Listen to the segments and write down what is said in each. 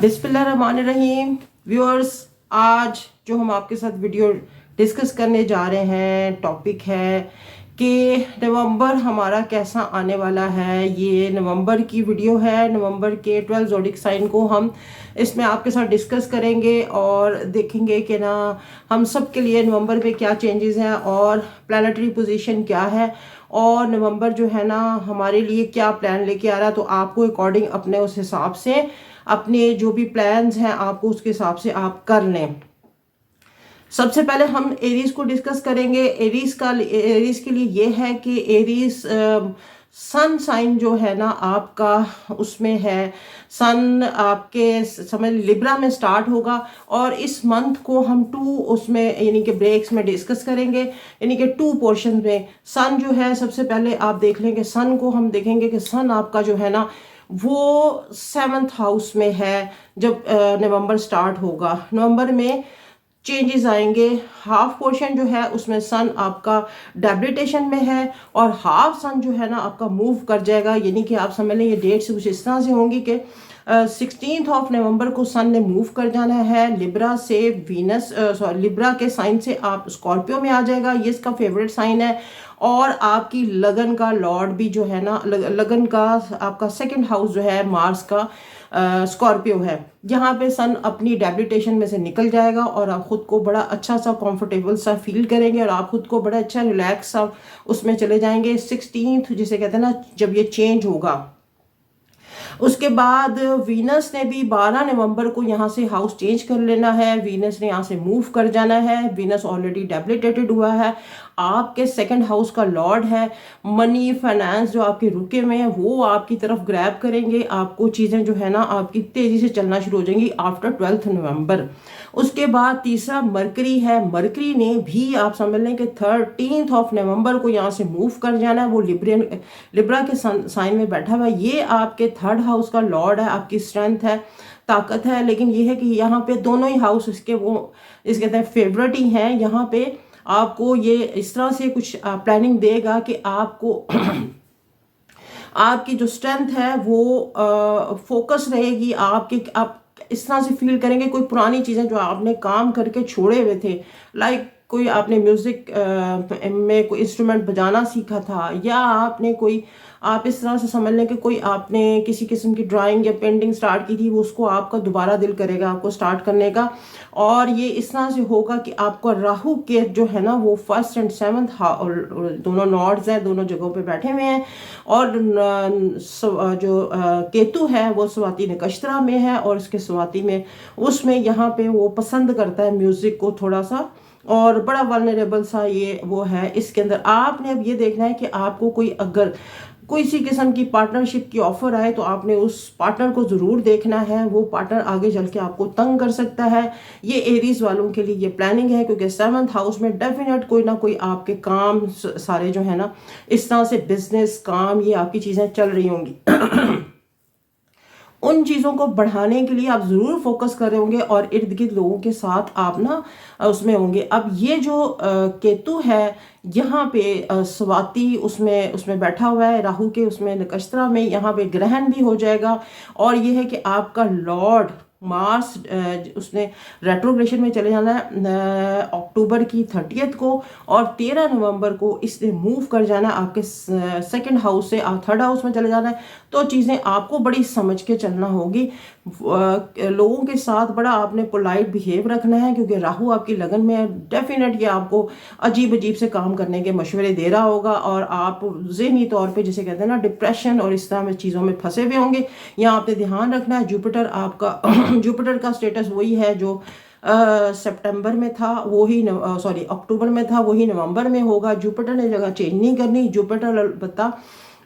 बिस्मिल्लाहिर्रहमानिर्रहीम। व्यूअर्स, आज जो हम आपके साथ वीडियो डिस्कस करने जा रहे हैं, टॉपिक है कि नवंबर हमारा कैसा आने वाला है। ये नवंबर की वीडियो है। नवंबर के 12 ज़ोडिक साइन को हम इसमें आपके साथ डिस्कस करेंगे और देखेंगे कि ना हम सब के लिए नवंबर में क्या चेंजेस हैं और प्लानिटरी पोजीशन क्या है और नवंबर जो है ना हमारे लिए क्या प्लान लेके आ रहा है। तो आपको अकॉर्डिंग अपने उस हिसाब से अपने जो भी प्लान्स हैं आपको उसके हिसाब से आप कर लें। सबसे पहले हम एरीज को डिस्कस करेंगे। एरीज के लिए ये है कि एरीज सन साइन जो है ना आपका उसमें है। सन आपके समझ लिब्रा में स्टार्ट होगा और इस मंथ को हम टू उसमें यानी कि ब्रेक्स में डिस्कस करेंगे, यानी कि टू पोर्शन में। सन जो है सबसे पहले आप देख लेंगे, सन को हम देखेंगे कि सन आपका जो है ना वो 7th हाउस में है। जब नवंबर स्टार्ट होगा, नवंबर में चेंजेस आएंगे। हाफ पोर्शन जो है उसमें सन आपका डेबिलिटेशन में है और हाफ सन जो है ना आपका मूव कर जाएगा, यानी कि आप समझ लें ये डेट से कुछ इस तरह से होंगी कि 16 नवंबर को सन ने मूव कर जाना है लिब्रा से वीनस, लिब्रा के साइन से आप स्कॉर्पियो में आ जाएगा। ये इसका फेवरेट साइन है और आपकी लगन का लॉर्ड भी जो है ना लगन का आपका सेकंड हाउस जो है मार्स का स्कॉर्पियो है। यहाँ पे सन अपनी डेबिलिटेशन में से निकल जाएगा और आप खुद को बड़ा अच्छा सा कंफर्टेबल सा फील करेंगे और आप खुद को बड़ा अच्छा रिलैक्स सा उसमें चले जाएंगे। 16 जिसे कहते हैं ना जब ये चेंज होगा। उसके बाद वीनस ने भी 12 नवंबर को यहाँ से हाउस चेंज कर लेना है। वीनस ने यहाँ से मूव कर जाना है। वीनस ऑलरेडी डेबिलिटेटेड हुआ है, आपके सेकंड हाउस का लॉर्ड है। मनी फाइनेंस जो आपके रुके हुए हैं वो आपकी तरफ ग्रैब करेंगे। आपको चीज़ें जो है ना आपकी तेज़ी से चलना शुरू हो जाएंगी आफ्टर 12 नवंबर। उसके बाद तीसरा मरकरी है। मरकरी ने भी आप समझ लें कि 13 नवंबर को यहाँ से मूव कर जाना है। वो लिब्रा के साइन में बैठा हुआ है। ये आपके थर्ड हाउस का लॉर्ड है, आपकी स्ट्रेंथ है, ताकत है। लेकिन ये है कि यहाँ पे दोनों ही हाउस इसके कहते हैं फेवरेट ही हैं। यहाँ पे आपको ये इस तरह से कुछ प्लानिंग देगा कि आपको आपकी जो स्ट्रेंथ है वो फोकस रहेगी। आप इस तरह से फील करेंगे कोई पुरानी चीज़ें जो आपने काम करके छोड़े हुए थे, लाइक कोई आपने म्यूज़िक में कोई इंस्ट्रूमेंट बजाना सीखा था, या आपने कोई आप इस तरह से समझ लें कि कोई आपने किसी किस्म की ड्राइंग या पेंटिंग स्टार्ट की थी, वो उसको आपका दोबारा दिल करेगा आपको स्टार्ट करने का। और ये इस तरह से होगा कि आपका राहु के जो है ना वो 1st and 7th दोनों नॉर्ड्स हैं, दोनों जगहों पे बैठे हुए हैं। और जो केतु है वो स्वाति नक्षत्र में है और इसके स्वाति में उसमें यहाँ पे वो पसंद करता है म्यूजिक को थोड़ा सा, और बड़ा वल्नरेबल सा ये वो है इसके अंदर। आपने अब ये देखना है कि आपको कोई अगर कोई सी किस्म की पार्टनरशिप की ऑफर आए तो आपने उस पार्टनर को ज़रूर देखना है। वो पार्टनर आगे चल के आपको तंग कर सकता है। ये एरीज वालों के लिए ये प्लानिंग है, क्योंकि 7th हाउस में डेफिनेट कोई ना कोई आपके काम सारे जो है ना इस तरह से बिजनेस काम ये आपकी चीज़ें चल रही होंगी। उन चीज़ों को बढ़ाने के लिए आप ज़रूर फोकस कर रहे होंगे और इर्द गिर्द लोगों के साथ आप ना उसमें होंगे। अब ये जो केतु है यहाँ पे स्वाति उसमें बैठा हुआ है राहु के उसमें नक्षत्र में, यहाँ पे ग्रहण भी हो जाएगा। और ये है कि आपका लॉर्ड मार्स उसने रेट्रोग्रेशन में चले जाना है अक्टूबर की 30 को, और 13 नवंबर को इसने मूव कर जाना है आपके सेकंड हाउस से थर्ड हाउस में चले जाना है। तो चीज़ें आपको बड़ी समझ के चलना होगी। लोगों के साथ बड़ा आपने पोलाइट बिहेव रखना है, क्योंकि राहु आपकी लगन में है। डेफिनेट ये आपको अजीब अजीब से काम करने के मशवरे दे रहा होगा और आप ज़हनी तौर पे जिसे कहते हैं ना डिप्रेशन और इस तरह में चीज़ों में फंसे हुए होंगे। यहाँ आपने ध्यान रखना है जुपिटर आपका जुपिटर का स्टेटस वही है जो सितंबर में था, वही अक्टूबर में था, वही नवंबर में होगा। जुपिटर ने जगह चेंज नहीं करनी। जुपिटर अलबत्ता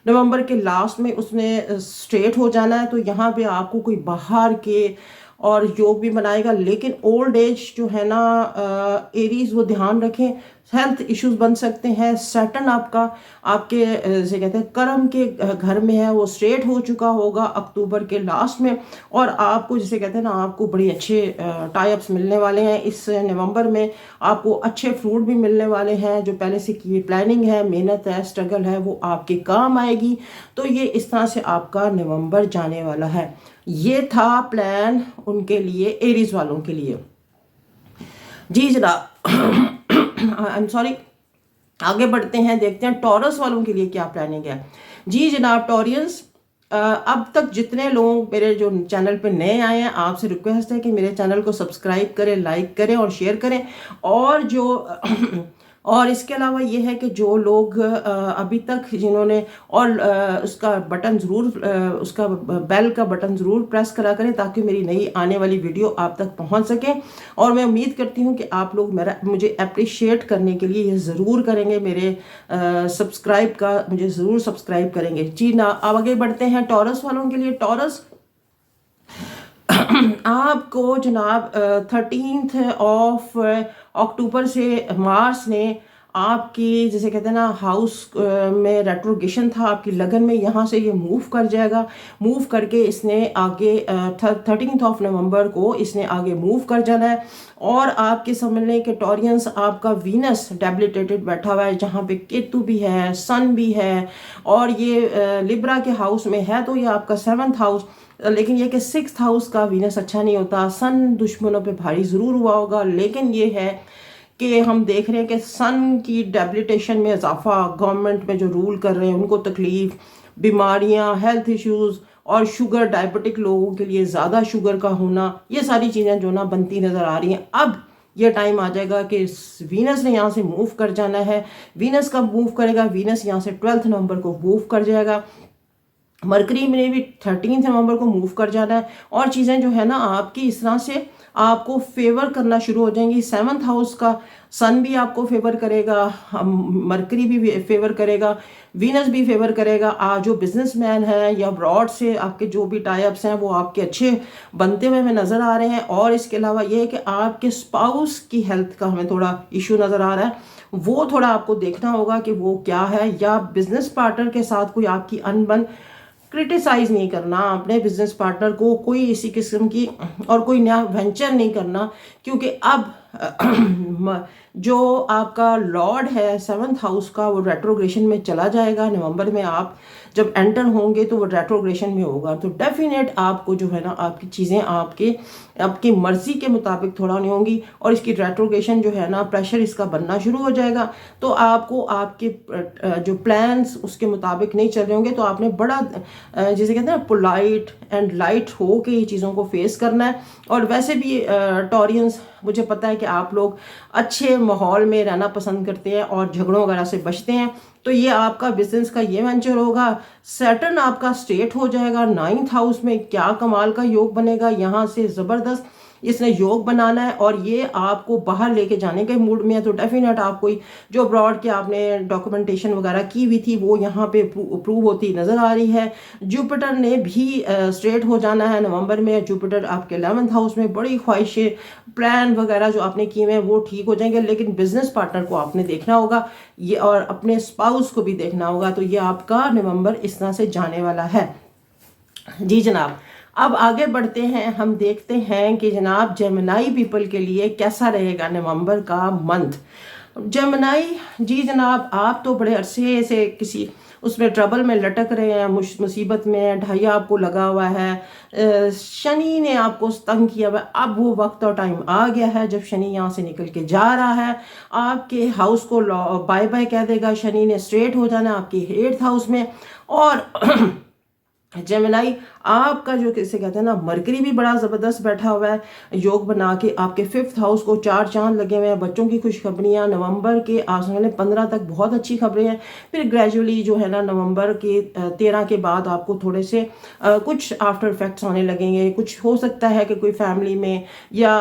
नवंबर के लास्ट में उसने स्ट्रेट हो जाना है। तो यहाँ पे आपको कोई बाहर के और योग भी बनाएगा, लेकिन ओल्ड एज जो है ना एरीज वो ध्यान रखें, हेल्थ इश्यूज बन सकते हैं। सैटर्न आपका आपके जैसे कहते हैं कर्म के घर में है, वो स्ट्रेट हो चुका होगा अक्टूबर के लास्ट में। और आपको जिसे कहते हैं ना आपको बड़े अच्छे टाइप्स मिलने वाले हैं इस नवंबर में। आपको अच्छे फ्रूट भी मिलने वाले हैं। जो पहले से की प्लानिंग है, मेहनत है, स्ट्रगल है, वो आपके काम आएगी। तो ये इस तरह से आपका नवंबर जाने वाला है। ये था प्लान उनके लिए, एरीज वालों के लिए। जी जनाब, आई एम सॉरी, आगे बढ़ते हैं, देखते हैं टॉरस वालों के लिए क्या प्लानिंग है। जी जनाब टॉरियंस, अब तक जितने लोग मेरे जो चैनल पे नए आए हैं, आपसे रिक्वेस्ट है कि मेरे चैनल को सब्सक्राइब करें, लाइक करें और शेयर करें। और जो और इसके अलावा ये है कि जो लोग अभी तक जिन्होंने, और उसका बटन ज़रूर, उसका बेल का बटन ज़रूर प्रेस करा करें ताकि मेरी नई आने वाली वीडियो आप तक पहुंच सके। और मैं उम्मीद करती हूं कि आप लोग मुझे अप्रिशिएट करने के लिए ये ज़रूर करेंगे, मेरे सब्सक्राइब का मुझे ज़रूर सब्सक्राइब करेंगे। जी ना, अब आगे बढ़ते हैं टॉरस वालों के लिए। टॉरस, आपको जनाब 13 ऑफ अक्टूबर से मार्च ने आपकी, जैसे कहते हैं ना, हाउस में रेट्रोगेशन था आपकी लगन में, यहाँ से ये मूव कर जाएगा। मूव करके इसने आगे 13 ऑफ नवंबर को इसने आगे मूव कर जाना है। और आपके समझ लें कि टॉरियंस, आपका वीनस डेबिलिटेटेड बैठा हुआ है, जहाँ पे केतु भी है, सन भी है, और ये लिब्रा के हाउस में है, तो ये आपका 7th हाउस। लेकिन ये कि 6th हाउस का वीनस अच्छा नहीं होता। सन दुश्मनों पे भारी ज़रूर हुआ होगा, लेकिन ये है कि हम देख रहे हैं कि सन की डेबिलिटेशन में इजाफा, गवर्नमेंट में जो रूल कर रहे हैं उनको तकलीफ, बीमारियां, हेल्थ इश्यूज, और शुगर, डायबिटिक लोगों के लिए ज़्यादा शुगर का होना, ये सारी चीज़ें जो ना बनती नज़र आ रही हैं। अब ये टाइम आ जाएगा कि वीनस ने यहाँ से मूव कर जाना है। वीनस कब मूव करेगा? वीनस यहाँ से 12 नवंबर को मूव कर जाएगा। मरकरी में भी 13 नवंबर को मूव कर जाना है। और चीज़ें जो है ना आपकी इस तरह से आपको फेवर करना शुरू हो जाएंगी। 7th हाउस का सन भी आपको फेवर करेगा, मरकरी भी फेवर करेगा, वीनस भी फेवर करेगा। जो बिजनेसमैन है या अब्रॉड से आपके जो भी टाइप्स हैं वो आपके अच्छे बनते हुए हमें नज़र आ रहे हैं। और इसके अलावा ये है कि आपके स्पाउस की हेल्थ का हमें थोड़ा इशू नज़र आ रहा है, वो थोड़ा आपको देखना होगा कि वो क्या है। या बिजनेस पार्टनर के साथ कोई आपकी अनबन, क्रिटिसाइज नहीं करना अपने बिजनेस पार्टनर को, कोई इसी किस्म की, और कोई नया वेंचर नहीं करना, क्योंकि अब जो आपका लॉर्ड है 7th हाउस का, वो रेट्रोग्रेशन में चला जाएगा। नवंबर में आप जब एंटर होंगे तो वो रेट्रोग्रेशन में होगा, तो डेफिनेट आपको जो है ना आपकी चीज़ें आपकी मर्जी के मुताबिक थोड़ा नहीं होंगी। और इसकी रेट्रोग्रेशन जो है ना, प्रेशर इसका बनना शुरू हो जाएगा, तो आपको आपके जो प्लान्स उसके मुताबिक नहीं चल रहे होंगे, तो आपने बड़ा जिसे कहते हैं पोलाइट एंड लाइट हो के ये चीज़ों को फेस करना है। और वैसे भी टॉरियंस, मुझे पता है कि आप लोग अच्छे माहौल में रहना पसंद करते हैं और झगड़ों वगैरह से बचते हैं, तो ये आपका बिजनेस का ये वेंचर होगा। सैटर्न आपका स्ट्रेट हो जाएगा 9th हाउस में, क्या कमाल का योग बनेगा, यहाँ से ज़बरदस्त इसने योग बनाना है। और ये आपको बाहर लेके जाने के मूड में है, तो डेफिनेट आप कोई जो अब्रॉड के आपने डॉक्यूमेंटेशन वगैरह की हुई थी वो यहाँ पे अप्रूव होती नज़र आ रही है। जुपिटर ने भी स्ट्रेट हो जाना है नवंबर में। जुपिटर आपके 11th हाउस में, बड़ी ख्वाहिशें, प्लान वगैरह जो आपने किए हैं वो ठीक हो जाएंगे, लेकिन बिजनेस पार्टनर को आपने देखना होगा ये, और अपने स्पाउस को भी देखना होगा। तो ये आपका नवंबर इस तरह से जाने वाला है। जी जनाब, अब आगे बढ़ते हैं, हम देखते हैं कि जनाब जेमिनाई पीपल के लिए कैसा रहेगा नवंबर का मंथ। जेमिनाई जी जनाब, आप तो बड़े अरसे से किसी उसमें ट्रबल में लटक रहे हैं, मुसीबत में, ढाइया आपको लगा हुआ है, शनि ने आपको तंग किया हुआ है। अब वो वक्त और टाइम आ गया है जब शनि यहाँ से निकल के जा रहा है, आपके हाउस को बाय बाय कह देगा। शनि ने स्ट्रेट हो जाना आपके 8th हाउस में। और जेमिनाई, आपका जो किसे कहते हैं ना, मरकरी भी बड़ा ज़बरदस्त बैठा हुआ है योग बना के, आपके 5th हाउस को 4 चांद लगे हुए हैं। बच्चों की खुशखबरियाँ नवंबर के आसमान 15 तक बहुत अच्छी खबरें हैं। फिर ग्रेजुअली जो है ना नवंबर के 13 के बाद आपको थोड़े से कुछ आफ्टर इफेक्ट्स आने लगेंगे। कुछ हो सकता है कि कोई फैमिली में या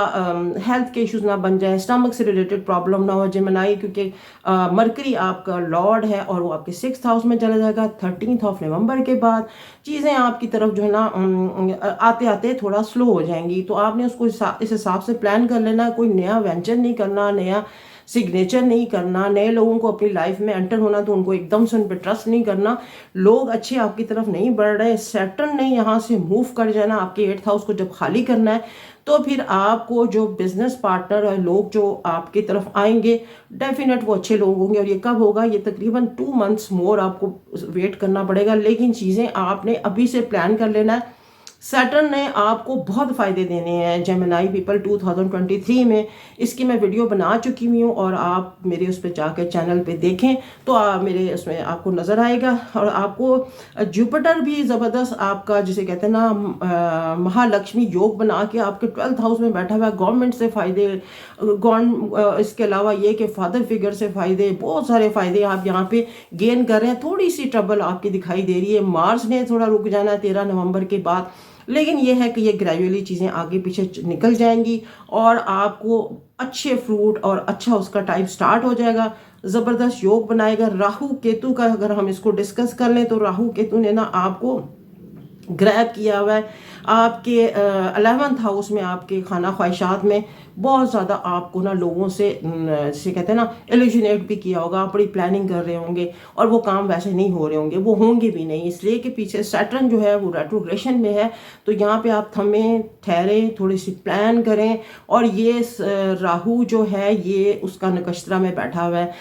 हेल्थ के इश्यूज ना बन जाए, स्टमक से रिलेटेड प्रॉब्लम ना हो जेमिनाई, क्योंकि मरकरी आपका लॉर्ड है और वो आपके 6th हाउस में चला जाएगा 13 ऑफ नवंबर के बाद। चीज़ें आपकी तरफ जो है ना आते आते थोड़ा स्लो हो जाएंगी, तो आपने उसको इस हिसाब से प्लान कर लेना। कोई नया वेंचर नहीं करना, नया सिग्नेचर नहीं करना, नए लोगों को अपनी लाइफ में एंटर होना तो उनको एकदम से उन पर ट्रस्ट नहीं करना। लोग अच्छे आपकी तरफ नहीं बढ़ रहे, सैटर्न ने यहाँ से मूव कर जाना, आपके 8th हाउस को जब खाली करना है, तो फिर आपको जो बिजनेस पार्टनर और लोग जो आपकी तरफ आएंगे डेफिनेट वो अच्छे लोग होंगे। और ये कब होगा? ये तकरीबन 2 मंथ्स मोर आपको वेट करना पड़ेगा, लेकिन चीज़ें आपने अभी से प्लान कर लेना है। सैटर्न ने आपको बहुत फ़ायदे देने हैं जेमिनी पीपल 2023 में। इसकी मैं वीडियो बना चुकी हुई हूँ और आप मेरे उस पर जाकर चैनल पे देखें तो मेरे उसमें आपको नज़र आएगा। और आपको जुपिटर भी ज़बरदस्त आपका जिसे कहते हैं ना महालक्ष्मी योग बना के आपके 12th हाउस में बैठा हुआ है। गवर्नमेंट से फ़ायदे, इसके अलावा ये कि फादर फिगर से फ़ायदे, बहुत सारे फ़ायदे आप यहाँ पे गेन कर रहे हैं। थोड़ी सी ट्रबल आपकी दिखाई दे रही है, मार्च ने थोड़ा रुक जाना है 13 नवंबर के बाद, लेकिन यह है कि ये ग्रेजुअली चीज़ें आगे पीछे निकल जाएंगी और आपको अच्छे फ्रूट और अच्छा उसका टाइम स्टार्ट हो जाएगा। ज़बरदस्त योग बनाएगा। राहु केतु का अगर हम इसको डिस्कस कर लें तो राहु केतु ने ना आपको ग्रैब किया हुआ है आपके 11th हाउस में, आपके खाना ख्वाहिशात में बहुत ज़्यादा आपको ना लोगों से कहते हैं ना एलिजिनेट भी किया होगा। आप बड़ी प्लानिंग कर रहे होंगे और वो काम वैसे नहीं हो रहे होंगे, वो होंगे भी नहीं, इसलिए कि पीछे सैटर्न जो है वो रेट्रोग्रेशन में है। तो यहाँ पे आप थमें, ठहरें, थोड़ी सी प्लान करें। और ये राहु जो है ये उसका नक्षत्रा में बैठा हुआ है,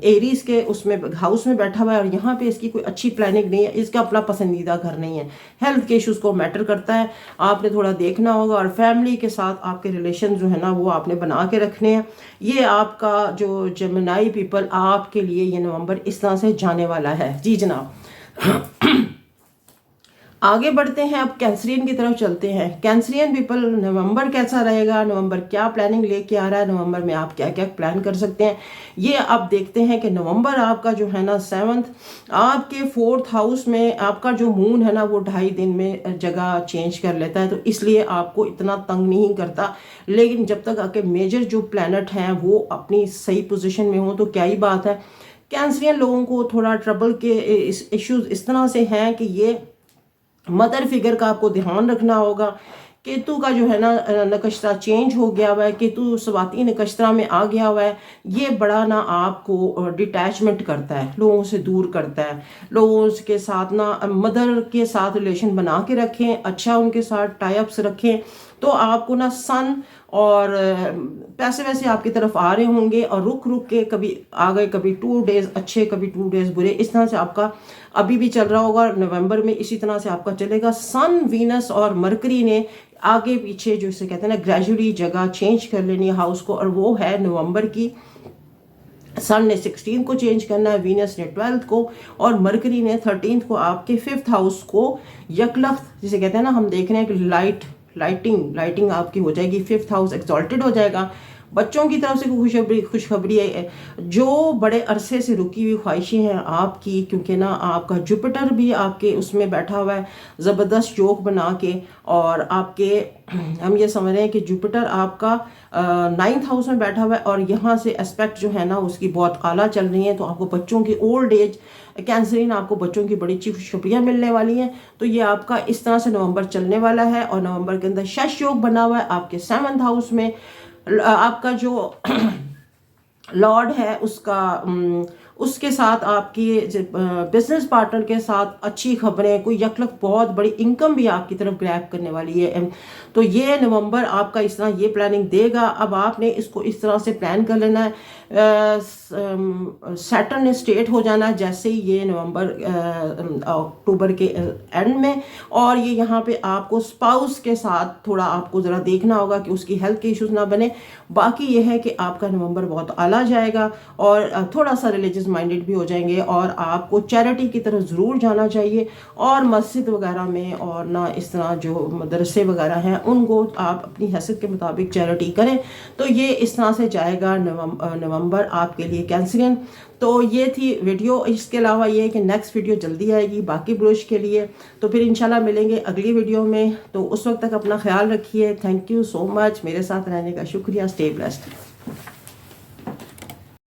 एरीज के उसमें हाउस में बैठा हुआ है और यहाँ पे इसकी कोई अच्छी प्लानिंग नहीं है, इसका अपना पसंदीदा घर नहीं है। हेल्थ के इश्यूज को मैटर करता है, आपने थोड़ा देखना होगा। और फैमिली के साथ आपके रिलेशन जो है ना वो आपने बना के रखने हैं। ये आपका जो जेमिनी पीपल आपके लिए ये नवंबर इस तरह से जाने वाला है। जी जनाब। आगे बढ़ते हैं, अब कैंसरियन की तरफ चलते हैं। कैंसरियन पीपल नवंबर कैसा रहेगा, नवंबर क्या प्लानिंग लेके आ रहा है, नवंबर में आप क्या क्या प्लान कर सकते हैं, ये आप देखते हैं कि नवंबर आपका जो है ना 7th आपके 4th हाउस में आपका जो मून है ना वो 2.5 दिन में जगह चेंज कर लेता है, तो इसलिए आपको इतना तंग नहीं करता। लेकिन जब तक आपके मेजर जो प्लैनेट हैं वो अपनी सही पोजीशन में हो तो क्या ही बात है। कैंसरियन लोगों को थोड़ा ट्रबल के इश्यूज इस तरह से हैं कि ये मदर फिगर का आपको ध्यान रखना होगा। केतु का जो है ना नक्षत्रा चेंज हो गया हुआ है, केतु स्वाति नक्षत्रा में आ गया हुआ है। ये बड़ा ना आपको डिटैचमेंट करता है, लोगों से दूर करता है। लोगों के साथ ना मदर के साथ रिलेशन बना के रखें, अच्छा उनके साथ टाई अप्स रखें, तो आपको ना सन और पैसे वैसे आपकी तरफ आ रहे होंगे और रुक रुक के कभी आ गए, कभी 2 डेज अच्छे, कभी 2 डेज बुरे, इस तरह से आपका अभी भी चल रहा होगा। नवंबर में इसी तरह से आपका चलेगा। सन, वीनस और मरकरी ने आगे पीछे जो इसे कहते हैं ना ग्रेजुअली जगह चेंज कर लेनी है हाउस को, और वो है नवंबर की। सन ने 16 को चेंज करना है, वीनस ने 12th को और मरकरी ने 13th को आपके 5th हाउस को यकलख्त जिसे कहते हैं ना, हम देख रहे हैं कि लाइटिंग आपकी हो जाएगी। 5th हाउस एक्सॉल्टेड हो जाएगा। बच्चों की तरफ से खुशखबरी है, जो बड़े अरसे से रुकी हुई ख्वाहिशें हैं आपकी, क्योंकि ना आपका जुपिटर भी आपके उसमें बैठा हुआ है ज़बरदस्त योग बना के। और आपके हम ये समझ रहे हैं कि जुपिटर आपका 9th हाउस में बैठा हुआ है और यहाँ से एस्पेक्ट जो है ना उसकी बहुत आला चल रही है। तो आपको बच्चों की ओल्ड एज कैंसरिन, आपको बच्चों की बड़ी अच्छी खुशखबरियाँ मिलने वाली हैं। तो ये आपका इस तरह से नवंबर चलने वाला है। और नवंबर के अंदर शश योग बना हुआ है आपके 7th हाउस में। आपका जो लॉर्ड है उसके साथ आपकी बिजनेस पार्टनर के साथ अच्छी खबरें, कोई यकलक बहुत बड़ी इनकम भी आपकी तरफ ग्रैब करने वाली है। तो ये नवंबर आपका इस तरह ये प्लानिंग देगा। अब आपने इसको इस तरह से प्लान कर लेना है। सैटर्न ने स्टेट हो जाना है जैसे ही ये नवंबर अक्टूबर के एंड में। और ये यहाँ पे आपको स्पाउस के साथ थोड़ा आपको ज़रा देखना होगा कि उसकी हेल्थ के इश्यूज ना बने। बाकी ये है कि आपका नवंबर बहुत आला जाएगा और थोड़ा सा रिलीजियस माइंडेड भी हो जाएंगे। और आपको चैरिटी की तरफ ज़रूर जाना चाहिए और मस्जिद वगैरह में और ना इस तरह जो मदरसे वगैरह हैं उनको आप अपनी हैसियत के मुताबिक चैरिटी करें। तो ये इस तरह से जाएगा नवंबर आपके लिए कैंसरियन। तो ये थी वीडियो। इसके अलावा ये है कि नेक्स्ट वीडियो जल्दी आएगी बाकी ब्रोश के लिए। तो फिर इंशाल्लाह मिलेंगे अगली वीडियो में। तो उस वक्त तक अपना ख्याल रखिए। थैंक यू सो मच, मेरे साथ रहने का शुक्रिया। Stay blessed.